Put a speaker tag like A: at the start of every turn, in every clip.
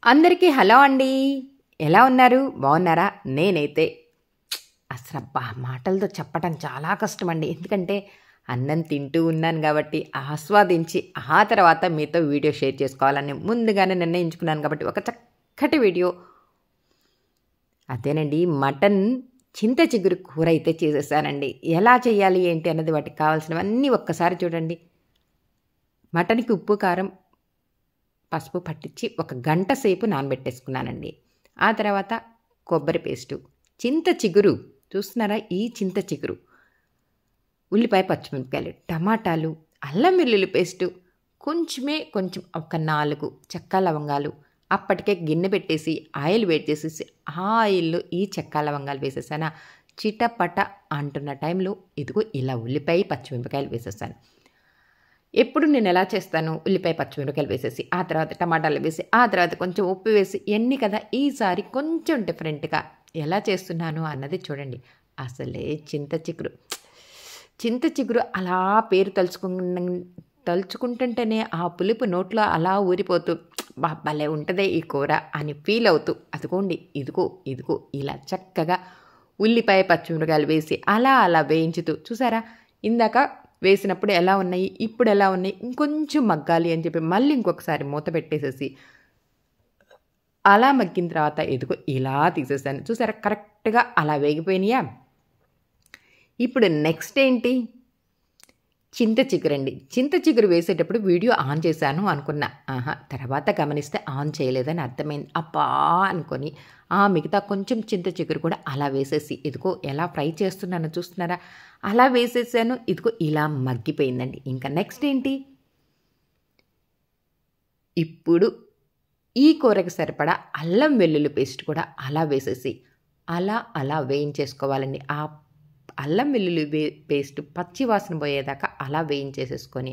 A: అందరికీ హలో అండి. ఎలా ఉన్నారు? బాగున్నారా? నేనైతే అసలబ్బా మాటలతో చెప్పటం చాలా కష్టమండి. ఎందుకంటే అన్నం తింటూ ఉన్నాను కాబట్టి ఆస్వాదించి ఆ తర్వాత మీతో వీడియో షేర్ చేసుకోవాలని ముందుగానే నిర్ణయించుకున్నాను కాబట్టి ఒక చక్కటి వీడియో అదేనండి మటన్ చింత చిగురు కూర అయితే చేసేసానండి. ఎలా చేయాలి ఏంటి అన్నది వాటికి కావాల్సినవన్నీ ఒక్కసారి చూడండి. మటన్కి ఉప్పు కారం పసుపు పట్టించి ఒక గంట సేపు నానబెట్టేసుకున్నానండి. ఆ తర్వాత కొబ్బరి పేస్టు, చింత చిగురు చూస్తున్నారా, ఈ చింత చిగురు, ఉల్లిపాయ పచ్చిమిరపకాయలు, టమాటాలు, అల్లం వెల్లుల్లి పేస్టు, కొంచెం ఒక 4 చెక్క లవంగాలు. అప్పటికే గిన్నె పెట్టేసి ఆయిల్ వేడి చేసేసి ఆ ఆయిల్లో ఈ చెక్క లవంగాలు వేసేసాను. చిటపట అంటున్న టైంలో ఇదిగో ఇలా ఉల్లిపాయ పచ్చిమిరపకాయలు వేసేసాను. ఎప్పుడు నేను ఎలా చేస్తాను, ఉల్లిపాయ పచ్చిమిరపకాయలు వేసేసి ఆ తర్వాత టమాటాలు వేసి ఆ తర్వాత కొంచెం ఉప్పు వేసి ఎన్ని కదా, ఈసారి కొంచెం డిఫరెంట్గా ఎలా చేస్తున్నాను అన్నది చూడండి. అసలే చింత చిగురు అలా పేరు తలుచుకుంటుంటేనే ఆ పులుపు నోట్లో అలా ఊరిపోతూ భలే ఉంటుందే ఈ కూర అని ఫీల్ అవుతూ అదిగోండి ఇదిగో ఇలా చక్కగా ఉల్లిపాయ పచ్చిమిరపకాయలు వేసి అలా వేయించుతూ చూసారా, ఇందాక వేసినప్పుడు ఎలా ఉన్నాయి, ఇప్పుడు ఎలా ఉన్నాయి, ఇంకొంచెం మగ్గాలి అని చెప్పి మళ్ళీ ఇంకొకసారి మూత పెట్టేసేసి అలా మగ్గిన తర్వాత ఇదిగో ఇలా తీసేసాను. చూసారా కరెక్ట్గా అలా వేగిపోయినాయా. ఇప్పుడు నెక్స్ట్ ఏంటి, చింత చిగురండి. చింత చిగురు వేసేటప్పుడు వీడియో ఆన్ చేశాను అనుకున్నా, తర్వాత గమనిస్తే ఆన్ చేయలేదని అర్థమైంది. అబ్బా అనుకొని మిగతా కొంచెం చింత చిగురు కూడా అలా వేసేసి ఇదిగో ఎలా ఫ్రై చేస్తున్నానో చూస్తున్నారా, అలా వేసేసాను. ఇదిగో ఇలా మగ్గిపోయిందండి. ఇంకా నెక్స్ట్ ఏంటి, ఇప్పుడు ఈ కూరకి సరిపడా అల్లం వెల్లుల్లి పేస్ట్ కూడా అలా వేసేసి అలా వేయించేసుకోవాలండి. ఆ అల్లం వెల్లుల్లి పేస్ట్ పచ్చి వాసన పోయేదాకా అలా వేయించేసేసుకొని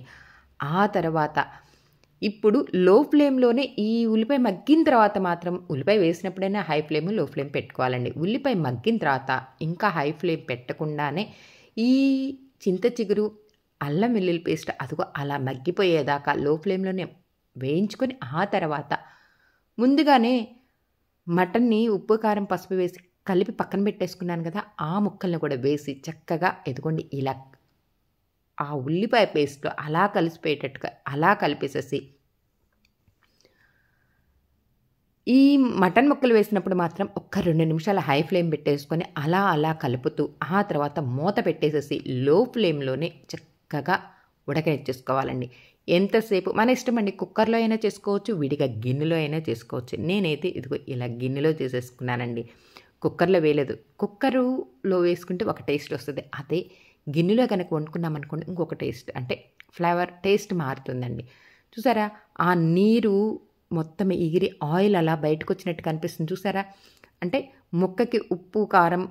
A: ఆ తర్వాత ఇప్పుడు లో ఫ్లేమ్లోనే ఈ ఉల్లిపాయ మగ్గిన తర్వాత మాత్రం, ఉల్లిపాయ వేసినప్పుడైనా హై ఫ్లేమ్ లో ఫ్లేమ్ పెట్టుకోవాలండి. ఉల్లిపాయ మగ్గిన తర్వాత ఇంకా హై ఫ్లేమ్ పెట్టకుండానే ఈ చింత చిగురు అల్లం వెల్లుల్లి పేస్ట్ అదిగో అలా మగ్గిపోయేదాకా లో ఫ్లేమ్లోనే వేయించుకొని ఆ తర్వాత ముందుగానే మటన్ని ఉప్పు కారం పసుపు వేసి కలిపి పక్కన పెట్టేసుకున్నాను కదా, ఆ ముక్కల్ని కూడా వేసి చక్కగా ఎదుగోండి ఇలా ఆ ఉల్లిపాయ పేస్ట్లో అలా కలిసిపోయేటట్టుగా అలా కలిపేసేసి ఈ మటన్ ముక్కలు వేసినప్పుడు మాత్రం ఒక్క 2 నిమిషాలు హై ఫ్లేమ్ పెట్టేసుకొని అలా కలుపుతూ ఆ తర్వాత మూత పెట్టేసేసి లో ఫ్లేమ్లోనే చక్కగా ఉడకనిచ్చేసుకోవాలండి. ఎంతసేపు మన ఇష్టం అండి. కుక్కర్లో అయినా చేసుకోవచ్చు, విడిగా గిన్నెలో అయినా చేసుకోవచ్చు. నేనైతే ఇదిగో ఇలా గిన్నెలో చేసేసుకున్నానండి, కుక్కర్లో వేయలేదు. కుక్కరులో వేసుకుంటే ఒక టేస్ట్ వస్తుంది, అదే గిన్నెలో కనుక వండుకున్నామనుకోండి ఇంకొక టేస్ట్, అంటే ఫ్లేవర్ టేస్ట్ మారుతుందండి. చూసారా ఆ నీరు మొత్తం ఎగిరి ఆయిల్ అలా బయటకు వచ్చినట్టు కనిపిస్తుంది చూసారా. అంటే ముక్కకి ఉప్పు కారం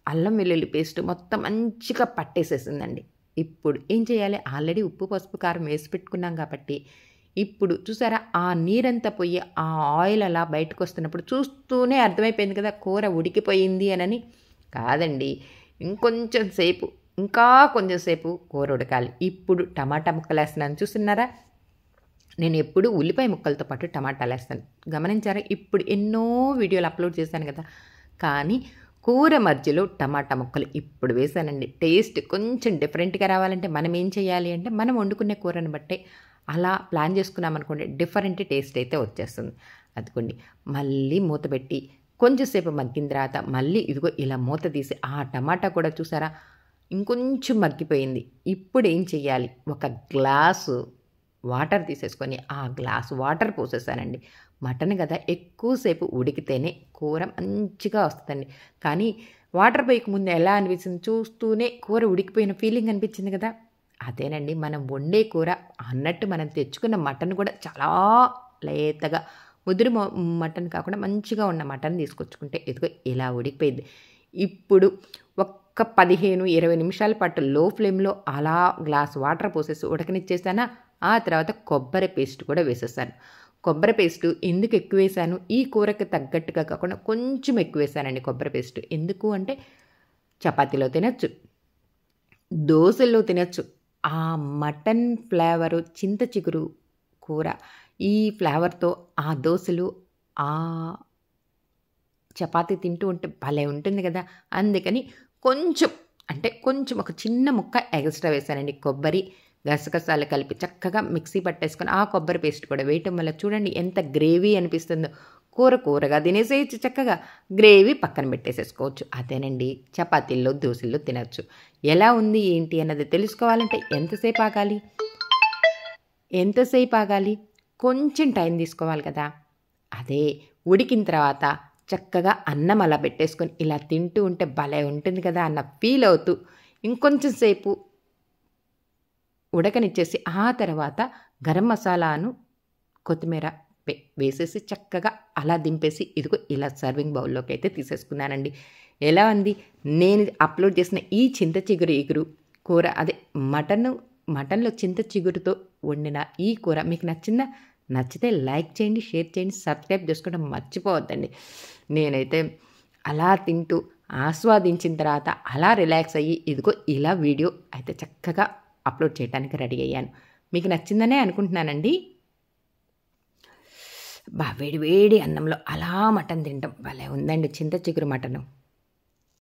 A: అల్లం వెల్లుల్లి పేస్ట్ మొత్తం మంచిగా పట్టేసేసిందండి. ఇప్పుడు ఏం చేయాలి, ఆల్రెడీ ఉప్పు పసుపు కారం వేసి పెట్టుకున్నాం కాబట్టి ఇప్పుడు చూసారా ఆ నీరంతా పోయి ఆ ఆయిల్ అలా బయటకు వస్తున్నప్పుడు చూస్తూనే అర్థమైపోయింది కదా కూర ఉడికిపోయింది అని. కాదండి, ఇంకా కొంచెం సేపు కూర ఉడకాలి. ఇప్పుడు టమాటా ముక్కలు వేస్తున్నాను చూస్తున్నారా. నేను ఎప్పుడు ఉల్లిపాయ ముక్కలతో పాటు టమాటాలు వేస్తాను, గమనించారా. ఇప్పుడు ఎన్నో వీడియోలు అప్లోడ్ చేశాను కదా, కానీ కూర మధ్యలో టమాటా ముక్కలు ఇప్పుడు వేసానండి. టేస్ట్ కొంచెం డిఫరెంట్గా రావాలంటే మనం ఏం చేయాలి అంటే, మనం వండుకునే కూరని బట్టే అలా ప్లాన్ చేసుకున్నామనుకోండి డిఫరెంట్ టేస్ట్ అయితే వచ్చేస్తుంది. అదిగోండి మళ్ళీ మూత పెట్టి కొంచెంసేపు మగ్గిన తర్వాత మళ్ళీ ఇదిగో ఇలా మూత తీసి ఆ టమాటా కూడా చూసారా ఇంకొంచెం మగ్గిపోయింది. ఇప్పుడు ఏం చేయాలి, ఒక గ్లాసు వాటర్ తీసేసుకొని ఆ గ్లాసు వాటర్ పోసేసానండి. మటన్ కదా ఎక్కువసేపు ఉడికితేనే కూర మంచిగా వస్తుందండి. కానీ వాటర్ పోయకముందు ఎలా అనిపించింది, చూస్తూనే కూర ఉడికిపోయిన ఫీలింగ్ అనిపించింది కదా. అదేనండి మనం వండే కూర అన్నట్టు మనం తెచ్చుకున్న మటన్ కూడా చాలా లేతగా ముదురు మటన్ కాకుండా మంచిగా ఉన్న మటన్ తీసుకొచ్చుకుంటే ఇదిగో ఇలా ఉడికిపోయింది. ఇప్పుడు ఒక్క 15-20 నిమిషాల పాటు లో ఫ్లేమ్లో అలా గ్లాస్ వాటర్ పోసేసి ఉడకనిచ్చేసానా. ఆ తర్వాత కొబ్బరి పేస్ట్ కూడా వేసేసాను. కొబ్బరి పేస్టు ఎందుకు ఎక్కువ వేసాను, ఈ కూరకి తగ్గట్టుగా కాకుండా కొంచెం ఎక్కువ వేసానండి కొబ్బరి పేస్టు. ఎందుకు అంటే చపాతీలో తినచ్చు, దోశల్లో తినచ్చు. ఆ మటన్ ఫ్లేవరు చింత చిగురు కూర ఈ ఫ్లేవర్తో ఆ దోశలు ఆ చపాతీ తింటూ ఉంటే భలే ఉంటుంది కదా! అందుకని కొంచెం అంటే కొంచెం ఒక చిన్న ముక్క ఎక్స్ట్రా వేశానండి. కొబ్బరి, గసగసాలు కలిపి చక్కగా మిక్సీ పట్టేసుకొని ఆ కొబ్బరి పేస్ట్ కూడా వేయటం వల్ల చూడండి ఎంత గ్రేవీ అనిపిస్తుందో. కూరగా తినేసేయచ్చు చక్కగా. గ్రేవీ పక్కన పెట్టేసేసుకోవచ్చు. అదేనండి చపాతీల్లో, దోసల్లో తినొచ్చు. ఎలా ఉంది ఏంటి అన్నది తెలుసుకోవాలంటే ఎంతసేపు ఆగాలి? కొంచెం టైం తీసుకోవాలి కదా! అదే ఉడికిన తర్వాత చక్కగా అన్నం అలా పెట్టేసుకొని ఇలా తింటూ ఉంటే భలే ఉంటుంది కదా అన్న ఫీల్ అవుతూ ఇంకొంచెం సేపు ఉడకనిచ్చేసి ఆ తర్వాత గరం మసాలాను, కొత్తిమీర వేసేసి చక్కగా అలా దింపేసి ఇదిగో ఇలా సర్వింగ్ బౌల్లోకి అయితే తీసేసుకున్నానండి. ఎలా ఉంది నేను అప్లోడ్ చేసిన ఈ చింత చిగురు కూర, అదే మటన్లో చింత చిగురుతో వండిన ఈ కూర మీకు నచ్చిందా? నచ్చితే లైక్ చేయండి, షేర్ చేయండి, సబ్స్క్రైబ్ చేసుకోవడం మర్చిపోవద్దండి. నేనైతే అలా తింటూ ఆస్వాదించిన తర్వాత అలా రిలాక్స్ అయ్యి ఇదిగో ఇలా వీడియో అయితే చక్కగా అప్లోడ్ చేయడానికి రెడీ అయ్యాను. మీకు నచ్చిందనే అనుకుంటున్నానండి. వేడి వేడి అన్నంలో అలా మటన్ తింటాం భలే ఉందండి చింత చిగురు మటను.